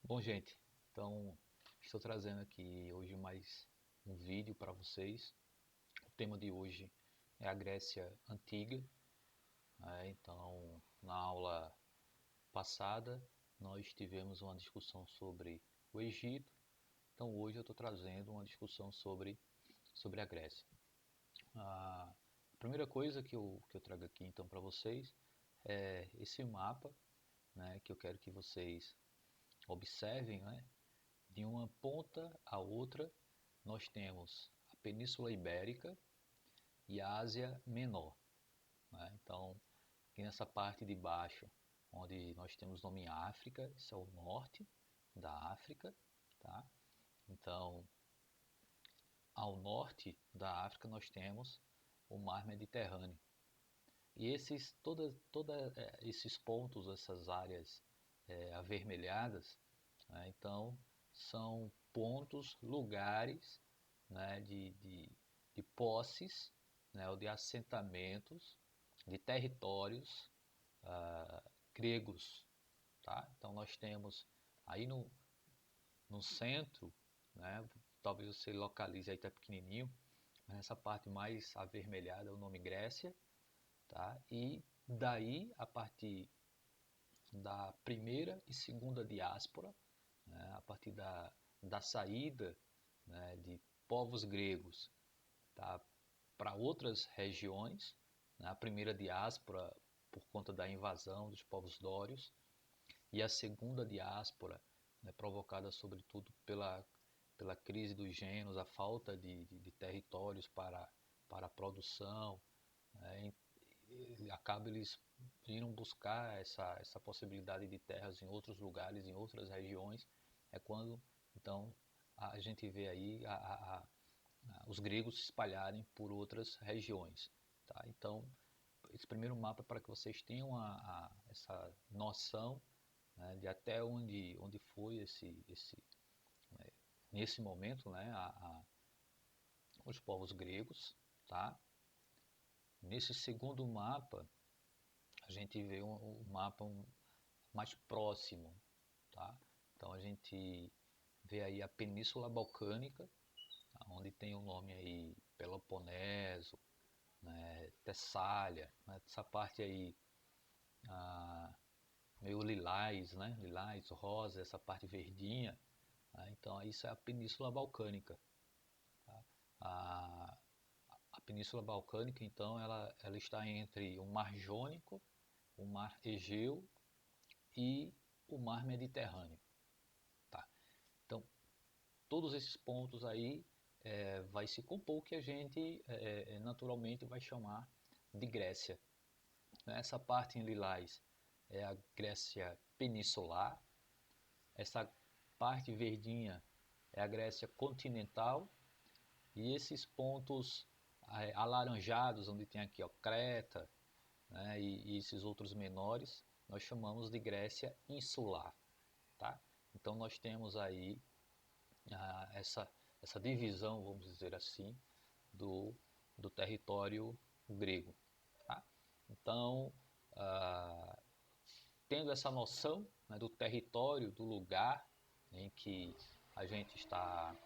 Bom, gente, então estou trazendo aqui hoje mais um vídeo para vocês. O tema de hoje é a Grécia Antiga, né? Então, na aula passada, nós tivemos uma discussão sobre o Egito. Então, hoje eu estou trazendo uma discussão sobre a Grécia. A primeira coisa que eu trago aqui então para vocês é esse mapa, né, que eu quero que vocês observem, né? De uma ponta a outra, nós temos a Península Ibérica e a Ásia Menor, né? Então, aqui nessa parte de baixo, onde nós temos o nome África, isso é o norte da África, tá? Então, ao norte da África nós temos o Mar Mediterrâneo. E esses pontos, essas áreas avermelhadas, né? Então, são pontos, lugares, né, de posses, né, ou de assentamentos, de territórios gregos. Tá? Então, nós temos aí no centro, né, talvez você localize aí, está pequenininho, mas nessa parte mais avermelhada é o nome Grécia. Tá? E daí, a partir da primeira e segunda diáspora, né, a partir da saída, né, de povos gregos, tá, para outras regiões, né, a primeira diáspora por conta da invasão dos povos dórios e a segunda diáspora, né, provocada sobretudo pela crise dos gêneros, a falta de territórios para a produção, né, acaba eles indo buscar essa possibilidade de terras em outros lugares, em outras regiões. É quando então a gente vê aí os gregos se espalharem por outras regiões. Tá? Então, esse primeiro mapa é para que vocês tenham essa noção, né, de até onde foi né, nesse momento, né, os povos gregos. Tá? Nesse segundo mapa, a gente vê um mapa mais próximo. Tá? Então, a gente vê aí a Península Balcânica, onde tem o nome aí Peloponeso, né, Tessália, né, essa parte aí meio lilás, né, lilás, rosa, essa parte verdinha, né, então isso é a Península Balcânica. Tá? A, a Península Balcânica, então, ela está entre o Mar Jônico, o Mar Egeu e o Mar Mediterrâneo. Tá? Então, todos esses pontos aí vai se compor o que a gente naturalmente vai chamar de Grécia. Essa parte em lilás é a Grécia peninsular, essa parte verdinha é a Grécia continental e esses pontos alaranjados, onde tem aqui ó, Creta, né, e esses outros menores, nós chamamos de Grécia insular. Tá? Então nós temos aí essa divisão, vamos dizer assim, do, do território grego. Tá? Então, tendo essa noção, né, do território, do lugar em que a gente está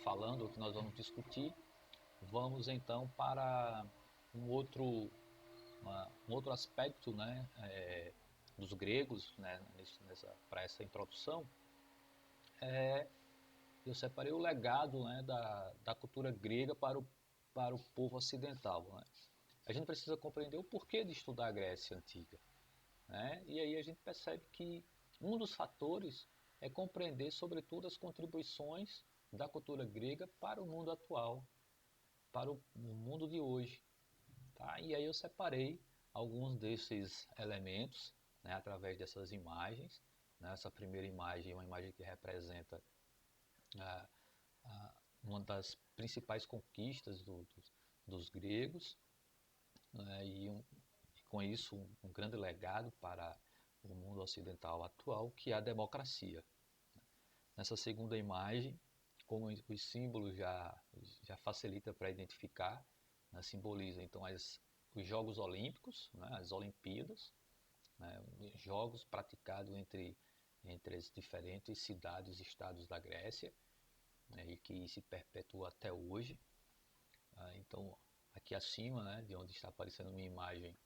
falando, o que nós vamos discutir, vamos então para um outro aspecto, né, dos gregos, né, para essa introdução. Eu separei o legado, né, da cultura grega para o povo ocidental. Né? A gente precisa compreender o porquê de estudar a Grécia Antiga. Né? E aí a gente percebe que um dos fatores é compreender, sobretudo, as contribuições da cultura grega para o mundo atual, para o mundo de hoje. Tá? E aí eu separei alguns desses elementos, né, através dessas imagens. Né? Essa primeira imagem é uma imagem que representa ah, uma das principais conquistas dos gregos, né, e com isso um grande legado para o mundo ocidental atual, que é a democracia. Nessa segunda imagem, como os símbolos já facilita para identificar, né, simboliza então os Jogos Olímpicos, né, as Olimpíadas, né, jogos praticados entre as diferentes cidades e estados da Grécia, né, e que se perpetua até hoje. Então, aqui acima, né, de onde está aparecendo minha imagem,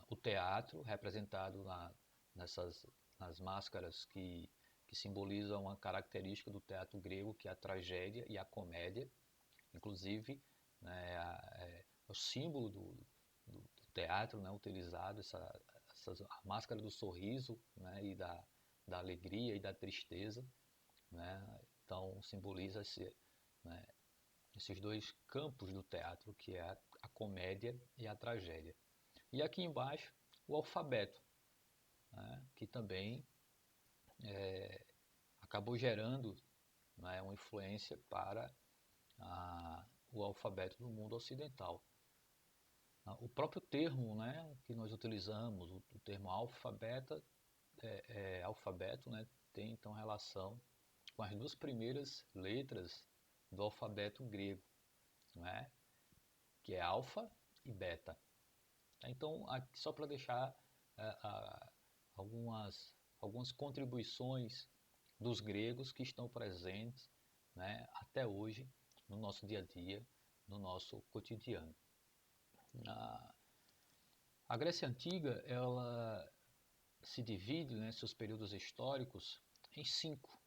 o teatro representado nas máscaras que simbolizam uma característica do teatro grego, que é a tragédia e a comédia. Inclusive, né, o símbolo do teatro, né, utilizado, a máscara do sorriso, né, e da alegria e da tristeza, né, então simboliza né, esses dois campos do teatro, que é a comédia e a tragédia. E aqui embaixo, o alfabeto, né, que também acabou gerando, né, uma influência para o alfabeto do mundo ocidental. O próprio termo, né, que nós utilizamos, o termo alfabeto, né, tem então relação com as duas primeiras letras do alfabeto grego, né, que é alfa e beta. Então, aqui, só para deixar algumas contribuições dos gregos que estão presentes, né, até hoje no nosso dia a dia, no nosso cotidiano. A Grécia Antiga, ela se divide, né, seus períodos históricos em 5.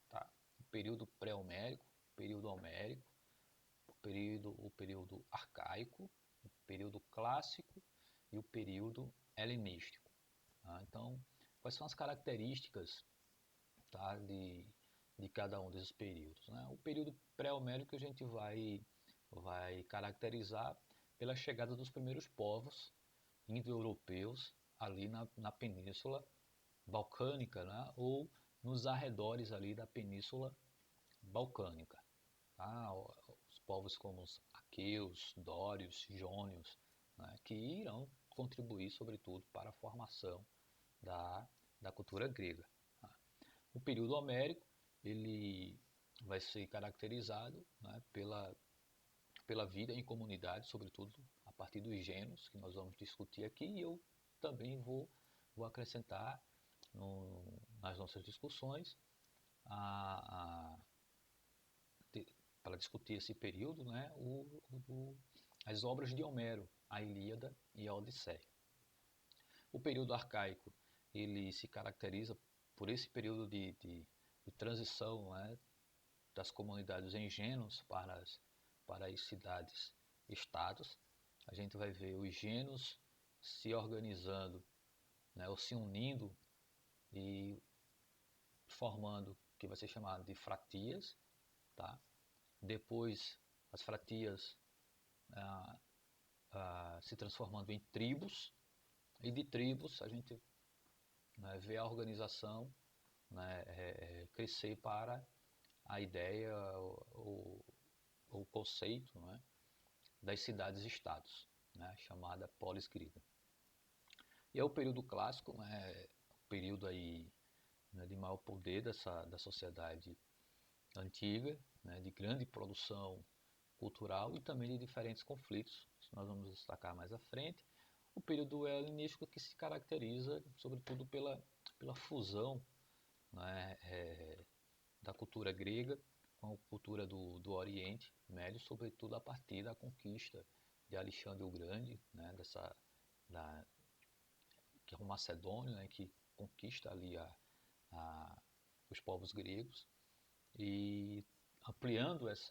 Tá? O período pré-homérico, o período homérico, o período arcaico, o período clássico e o período helenístico. Tá? Então, quais são as características, tá, de cada um desses períodos? Né? O período pré-homérico a gente vai caracterizar pela chegada dos primeiros povos indo-europeus ali na península balcânica, né? Ou nos arredores ali da península balcânica. Tá? Os povos como os aqueus, dórios, jônios, né? Que irão contribuir, sobretudo, para a formação da cultura grega. Tá? O período homérico ele vai ser caracterizado, né, pela vida em comunidade, sobretudo a partir dos gêneros que nós vamos discutir aqui, e eu também vou acrescentar nas nossas discussões para discutir esse período, né, as obras de Homero, a Ilíada e a Odisseia. O período arcaico ele se caracteriza por esse período de transição, né, das comunidades em gênos para as cidades-estados. A gente vai ver os gênos se organizando, né, ou se unindo e formando o que vai ser chamado de fratias. Tá? Depois, as fratias se transformando em tribos, e de tribos a gente, né, vê a organização, né, crescer para a ideia, o conceito, né, das cidades-estados, né, chamada polis grega. E é o período clássico, né, o período aí, né, de maior poder da sociedade antiga, né, de grande produção cultural e também de diferentes conflitos, que nós vamos destacar mais à frente. O período helenístico, que se caracteriza sobretudo pela fusão, né, da cultura grega com a cultura do Oriente Médio, sobretudo a partir da conquista de Alexandre o Grande, né, que é um macedônio, né, que conquista ali os povos gregos, e ampliando as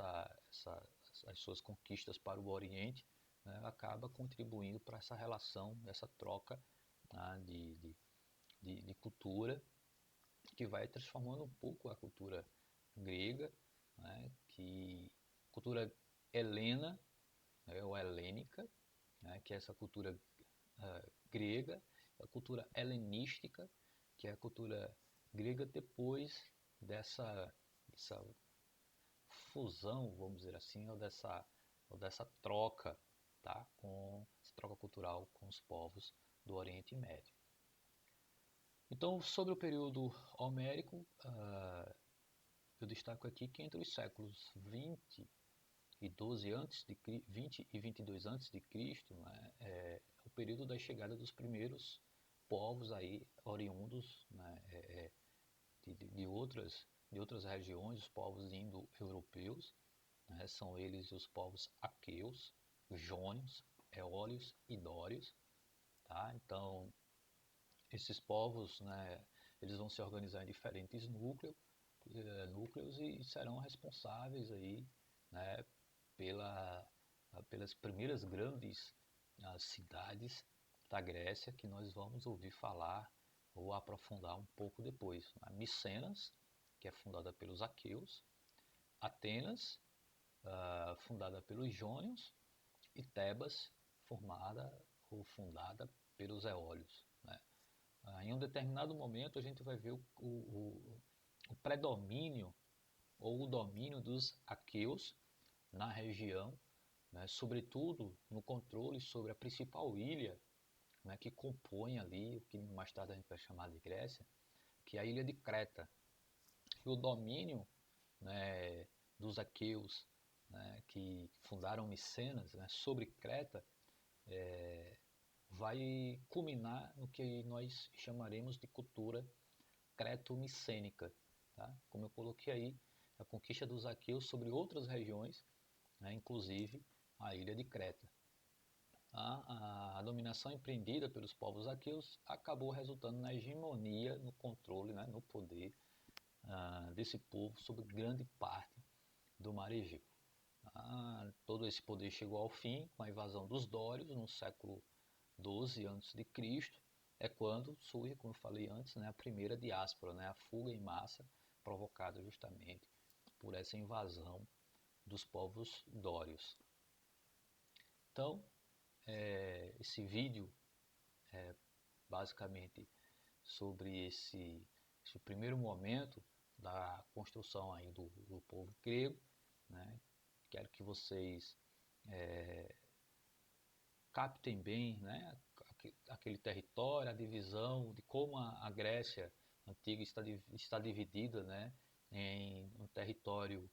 suas conquistas para o Oriente, né, acaba contribuindo para essa relação, essa troca, né, de cultura, que vai transformando um pouco a cultura grega, né, cultura helena, né, ou helênica, né, que é essa cultura grega, a cultura helenística, que é a cultura grega depois dessa fusão, vamos dizer assim, ou dessa troca, tá, com essa troca cultural com os povos do Oriente Médio. Então, sobre o período homérico, eu destaco aqui que entre os séculos 20 e 22 a.C., né, é o período da chegada dos primeiros povos aí oriundos, né, de outras regiões, os povos indo-europeus, né, são eles os povos aqueus, jônios, eólios e dórios, tá? Então, esses povos, né, eles vão se organizar em diferentes núcleos e serão responsáveis aí, né, pelas primeiras grandes cidades da Grécia que nós vamos ouvir falar ou aprofundar um pouco depois. Micenas, que é fundada pelos aqueus, Atenas, fundada pelos jônios, e Tebas, fundada pelos eólios, né? Em um determinado momento a gente vai ver o predomínio ou o domínio dos aqueus na região, né, sobretudo no controle sobre a principal ilha, né, que compõe ali o que mais tarde a gente vai chamar de Grécia, que é a ilha de Creta. E o domínio, né, dos aqueus, né, que fundaram Micenas, né, sobre Creta, vai culminar no que nós chamaremos de cultura creto-micênica. Tá? Como eu coloquei aí, a conquista dos aqueus sobre outras regiões, né, inclusive a ilha de Creta. A dominação empreendida pelos povos aqueus acabou resultando na hegemonia, no controle, né, no poder desse povo sobre grande parte do Mar Egeu. Todo esse poder chegou ao fim com a invasão dos dórios no século XII a.C., é quando surge, como eu falei antes, né, a primeira diáspora, né, a fuga em massa provocada justamente por essa invasão dos povos dórios. Então, esse vídeo é basicamente sobre esse primeiro momento da construção aí do povo grego, né? Quero que vocês captem bem, né, aquele território, a divisão de como a Grécia antiga está dividida, né, em um território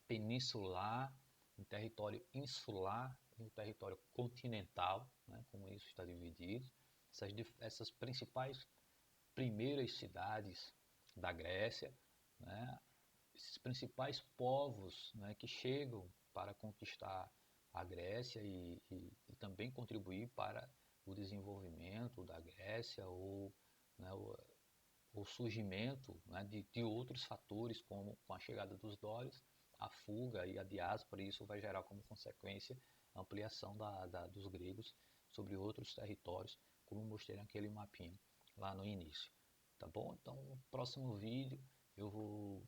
peninsular, um território insular e um território continental, né, como isso está dividido. Essas principais primeiras cidades da Grécia, né, esses principais povos, né, que chegam para conquistar a Grécia e também contribuir para o desenvolvimento da Grécia ou, né, o surgimento, né, de outros fatores, como com a chegada dos dórios, a fuga e a diáspora, e isso vai gerar como consequência a ampliação dos gregos sobre outros territórios, como mostrei naquele mapinha lá no início. Tá bom? Então, no próximo vídeo eu vou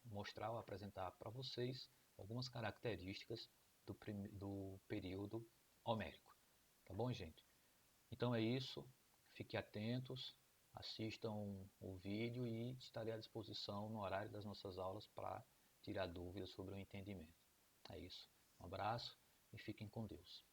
mostrar ou apresentar para vocês algumas características do período homérico. Tá bom, gente? Então é isso. Fiquem atentos, assistam o vídeo e estarei à disposição no horário das nossas aulas para tirar dúvidas sobre o entendimento. É isso. Um abraço e fiquem com Deus.